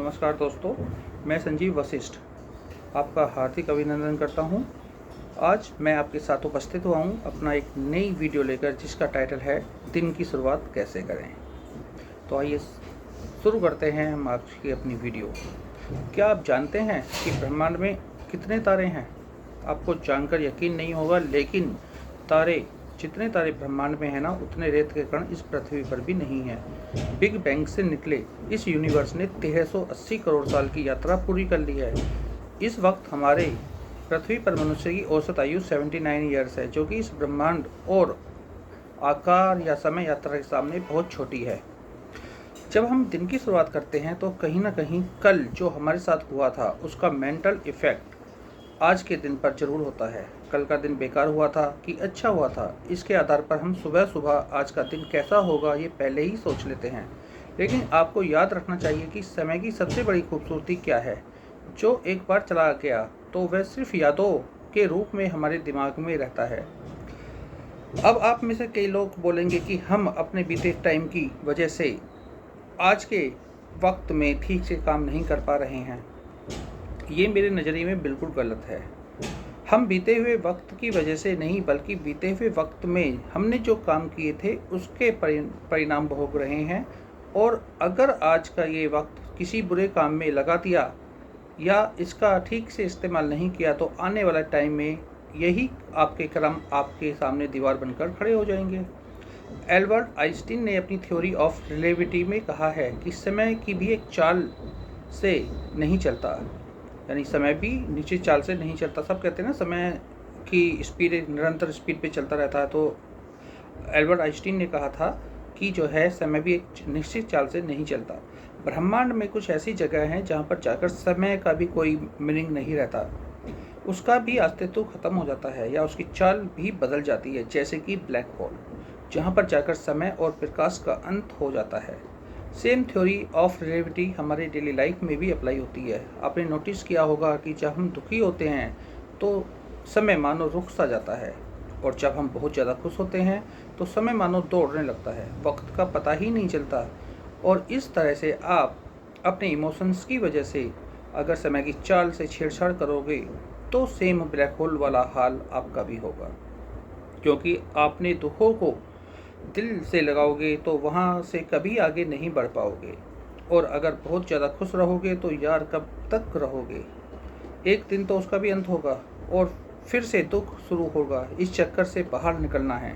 नमस्कार दोस्तों, मैं संजीव वशिष्ठ आपका हार्दिक अभिनंदन करता हूं। आज मैं आपके साथ उपस्थित हुआ हूं अपना एक नई वीडियो लेकर, जिसका टाइटल है दिन की शुरुआत कैसे करें। तो आइए शुरू करते हैं हम आज की अपनी वीडियो। क्या आप जानते हैं कि ब्रह्मांड में कितने तारे हैं? आपको जानकर यकीन नहीं होगा, लेकिन जितने तारे ब्रह्मांड में हैं ना, उतने रेत के कण इस पृथ्वी पर भी नहीं हैं। बिग बैंग से निकले इस यूनिवर्स ने 1380 करोड़ साल की यात्रा पूरी कर ली है। इस वक्त हमारे पृथ्वी पर मनुष्य की औसत आयु 79 ईयर्स है, जो कि इस ब्रह्मांड और आकार या समय यात्रा के सामने बहुत छोटी है। जब हम दिन की शुरुआत करते हैं तो कहीं ना कहीं कल जो हमारे साथ हुआ था, उसका मेंटल इफेक्ट आज के दिन पर जरूर होता है। कल का दिन बेकार हुआ था कि अच्छा हुआ था, इसके आधार पर हम सुबह सुबह आज का दिन कैसा होगा ये पहले ही सोच लेते हैं। लेकिन आपको याद रखना चाहिए कि समय की सबसे बड़ी खूबसूरती क्या है। जो एक बार चला गया तो वह सिर्फ यादों के रूप में हमारे दिमाग में रहता है। अब आप में से कई लोग बोलेंगे कि हम अपने बीते टाइम की वजह से आज के वक्त में ठीक से काम नहीं कर पा रहे हैं। ये मेरे नज़रिए में बिल्कुल गलत है। हम बीते हुए वक्त की वजह से नहीं, बल्कि बीते हुए वक्त में हमने जो काम किए थे उसके परिणाम भोग रहे हैं। और अगर आज का ये वक्त किसी बुरे काम में लगा दिया या इसका ठीक से इस्तेमाल नहीं किया, तो आने वाला टाइम में यही आपके कर्म आपके सामने दीवार बनकर खड़े हो जाएंगे। एल्बर्ट आइंस्टीन ने अपनी थ्योरी ऑफ रिलेटिविटी में कहा है कि समय की भी एक चाल से नहीं चलता, यानी समय भी निश्चित चाल से नहीं चलता। सब कहते हैं ना, समय की स्पीड निरंतर स्पीड पे चलता रहता है। तो एल्बर्ट आइंस्टीन ने कहा था कि जो है समय भी एक निश्चित चाल से नहीं चलता। ब्रह्मांड में कुछ ऐसी जगह हैं जहाँ पर जाकर समय का भी कोई मीनिंग नहीं रहता, उसका भी अस्तित्व खत्म हो जाता है या उसकी चाल भी बदल जाती है, जैसे कि ब्लैक होल, जहाँ पर जाकर समय और प्रकाश का अंत हो जाता है। सेम थ्योरी ऑफ रिलेटिविटी हमारे डेली लाइफ में भी अप्लाई होती है। आपने नोटिस किया होगा कि जब हम दुखी होते हैं तो समय मानो रुक सा जाता है, और जब हम बहुत ज़्यादा खुश होते हैं तो समय मानो दौड़ने लगता है, वक्त का पता ही नहीं चलता। और इस तरह से आप अपने इमोशंस की वजह से अगर समय की चाल से छेड़छाड़ करोगे तो सेम ब्लैक होल वाला हाल आपका भी होगा, क्योंकि आपने दुखों को दिल से लगाओगे तो वहाँ से कभी आगे नहीं बढ़ पाओगे। और अगर बहुत ज़्यादा खुश रहोगे तो यार कब तक रहोगे, एक दिन तो उसका भी अंत होगा और फिर से दुख शुरू होगा। इस चक्कर से बाहर निकलना है।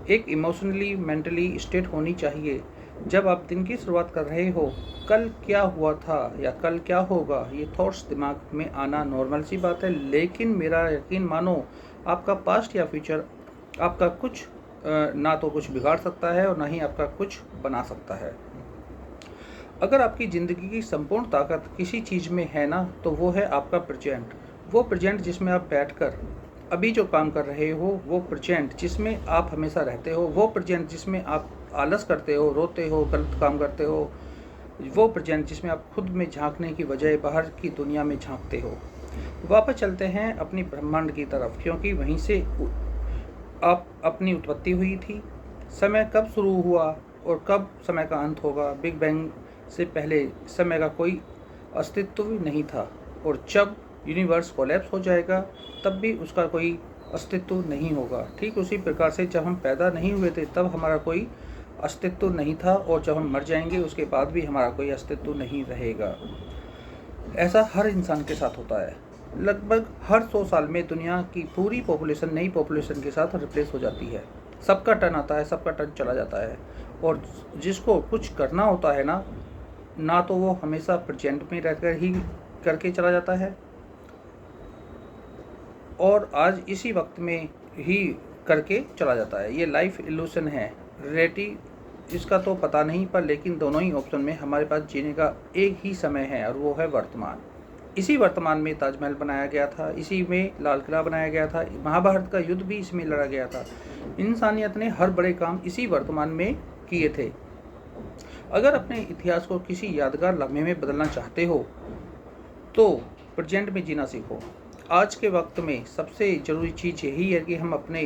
एक इमोशनली मेंटली स्टेट होनी चाहिए। जब आप दिन की शुरुआत कर रहे हो, कल क्या हुआ था या कल क्या होगा, ये थॉट्स दिमाग में आना नॉर्मल सी बात है। लेकिन मेरा यकीन मानो, आपका पास्ट या फ्यूचर आपका कुछ ना तो कुछ बिगाड़ सकता है और ना ही आपका कुछ बना सकता है। अगर आपकी ज़िंदगी की संपूर्ण ताकत किसी चीज़ में है ना, तो वो है आपका प्रेजेंट। वो प्रेजेंट जिसमें आप बैठकर अभी जो काम कर रहे हो, वो प्रेजेंट जिसमें आप हमेशा रहते हो, वो प्रेजेंट जिसमें आप आलस करते हो, रोते हो, गलत काम करते हो, वो प्रेजेंट जिसमें आप खुद में झांकने की बजाय बाहर की दुनिया में झांकते हो। वापस चलते हैं अपनी ब्रह्मांड की तरफ, क्योंकि वहीं से आप अपनी उत्पत्ति हुई थी। समय कब शुरू हुआ और कब समय का अंत होगा? बिग बैंग से पहले समय का कोई अस्तित्व नहीं था, और जब यूनिवर्स कोलैप्स हो जाएगा तब भी उसका कोई अस्तित्व नहीं होगा। ठीक उसी प्रकार से जब हम पैदा नहीं हुए थे तब हमारा कोई अस्तित्व नहीं था, और जब हम मर जाएंगे उसके बाद भी हमारा कोई अस्तित्व नहीं रहेगा। ऐसा हर इंसान के साथ होता है। लगभग हर 100 साल में दुनिया की पूरी पॉपुलेशन नई पॉपुलेशन के साथ रिप्लेस हो जाती है। सबका टर्न आता है, सबका टर्न चला जाता है, और जिसको कुछ करना होता है ना तो वो हमेशा प्रेजेंट में रहकर ही करके चला जाता है, और आज इसी वक्त में ही करके चला जाता है। ये लाइफ इल्यूशन है, रियलिटी इसका तो पता नहीं, पर लेकिन दोनों ही ऑप्शन में हमारे पास जीने का एक ही समय है, और वो है वर्तमान। इसी वर्तमान में ताजमहल बनाया गया था, इसी में लाल किला बनाया गया था, महाभारत का युद्ध भी इसमें लड़ा गया था। इंसानियत ने हर बड़े काम इसी वर्तमान में किए थे। अगर अपने इतिहास को किसी यादगार लम्हे में बदलना चाहते हो तो प्रेजेंट में जीना सीखो। आज के वक्त में सबसे ज़रूरी चीज़ यही है कि हम अपने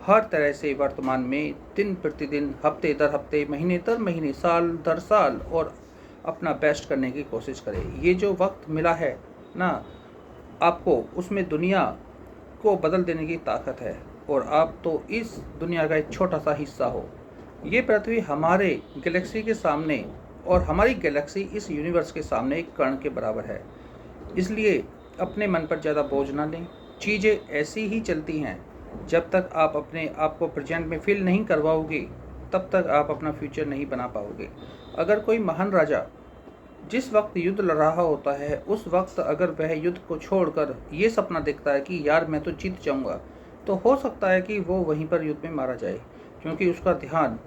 हर तरह से वर्तमान में दिन प्रतिदिन, हफ्ते दर हफ्ते, महीने दर महीने, साल दर साल और अपना बेस्ट करने की कोशिश करें। ये जो वक्त मिला है ना आपको, उसमें दुनिया को बदल देने की ताकत है और आप तो इस दुनिया का एक छोटा सा हिस्सा हो। ये पृथ्वी हमारे गैलेक्सी के सामने और हमारी गैलेक्सी इस यूनिवर्स के सामने एक कण के बराबर है। इसलिए अपने मन पर ज़्यादा बोझ ना लें। चीज़ें ऐसी ही चलती हैं। जब तक आप अपने आप को प्रेजेंट में फील नहीं करवाओगे तब तक आप अपना फ्यूचर नहीं बना पाओगे। अगर कोई महान राजा जिस वक्त युद्ध लड़ रहा होता है, उस वक्त अगर वह युद्ध को छोड़कर ये सपना देखता है कि यार मैं तो जीत जाऊंगा, तो हो सकता है कि वो वहीं पर युद्ध में मारा जाए, क्योंकि उसका ध्यान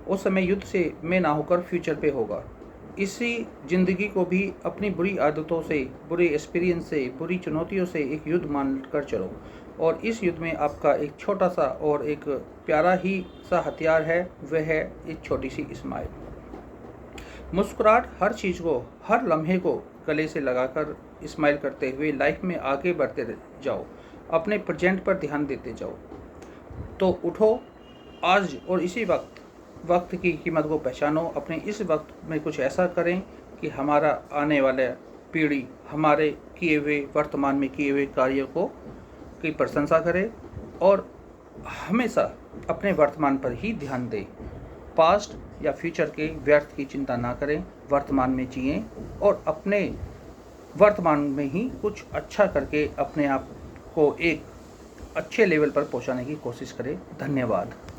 उस समय युद्ध से में ना होकर फ्यूचर पे होगा। इसी ज़िंदगी को भी अपनी बुरी आदतों से, बुरे एक्सपीरियंस से, बुरी चुनौतियों से एक युद्ध मान कर चलो और इस युद्ध में आपका एक छोटा सा और एक प्यारा ही सा हथियार है, वह है एक छोटी सी स्माइल। मुस्कुराहट हर चीज़ को, हर लम्हे को गले से लगाकर स्माइल करते हुए लाइफ में आगे बढ़ते जाओ। अपने प्रेजेंट पर ध्यान देते जाओ। तो उठो आज और इसी वक्त की कीमत को पहचानो। अपने इस वक्त में कुछ ऐसा करें कि हमारा आने वाला पीढ़ी हमारे किए हुए, वर्तमान में किए हुए कार्य की प्रशंसा करे और हमेशा अपने वर्तमान पर ही ध्यान दें। पास्ट या फ्यूचर के व्यर्थ की चिंता ना करें, वर्तमान में जिएं और अपने वर्तमान में ही कुछ अच्छा करके अपने आप को एक अच्छे लेवल पर पहुंचाने की कोशिश करें। धन्यवाद।